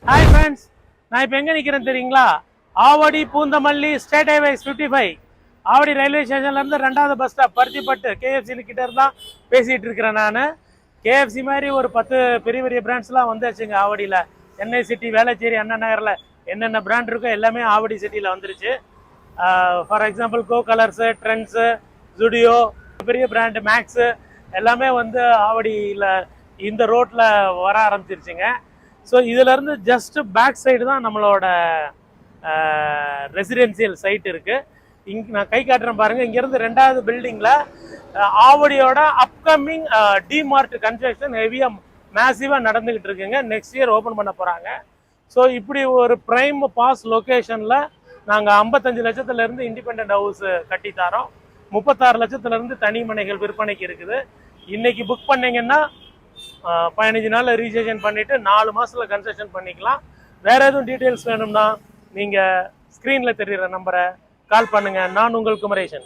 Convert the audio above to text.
Hi friends, நான் இப்போ எங்கே நிற்கிறேன் தெரியுங்களா? Avadi Poonamallee state highways 55 Avadi railway ஸ்டேஷன்லேருந்து 2வது பஸ் ஸ்டாப் பருத்திப்பட்டு கேஎஃப்சி கிட்ட இருந்தால் பேசிகிட்டு இருக்கிறேன் நான். கேஎஃப்சி மாதிரி ஒரு 10 பெரிய பெரிய பிராண்ட்ஸ்லாம் வந்துருச்சுங்க ஆவடியில். சென்னை சிட்டி, வேளச்சேரி, அண்ணா நகரில் என்னென்ன பிராண்ட் இருக்கோ எல்லாமே ஆவடி சிட்டியில் வந்துருச்சு. For example Go Colors, Trends, Zudio, பெரிய பிராண்டு மேக்ஸு எல்லாமே வந்து ஆவடியில் இந்த ரோட்டில் வர ஆரம்பிச்சிருச்சுங்க. ஸோ இதிலேருந்து ஜஸ்ட் பேக் சைடு தான் நம்மளோட ரெசிடென்சியல் சைட் இருக்குது. நான் கை காட்டுறேன் பாருங்கள். இங்கேருந்து 2வது பில்டிங்கில் ஆவடியோட அப்கமிங் டிமார்ட் கன்ஸ்ட்ரக்ஷன் ஹெவியாக மேசிவாக நடந்துக்கிட்டு இருக்குங்க. நெக்ஸ்ட் இயர் ஓப்பன் பண்ண போகிறாங்க. ஸோ இப்படி ஒரு ப்ரைம் பாஸ் லொக்கேஷனில் நாங்கள் 55 லட்சத்துலேருந்து இண்டிபெண்ட் ஹவுஸ் கட்டித்தரோம். 36 லட்சத்துலேருந்து தனி மனைகள் விற்பனைக்கு இருக்குது. இன்றைக்கி புக் பண்ணிங்கன்னா 15 நாளில் ரிஜிஸ்ட்ரேஷன் பண்ணிவிட்டு 4 மாதத்தில் கன்ஸ்ட்ரக்ஷன் பண்ணிக்கலாம். வேறு எதுவும் டீட்டெயில்ஸ் வேணும்னா நீங்கள் ஸ்க்ரீனில் தெரிகிற நம்பரை கால் பண்ணுங்கள். நான் உங்கள் குமரேசன்.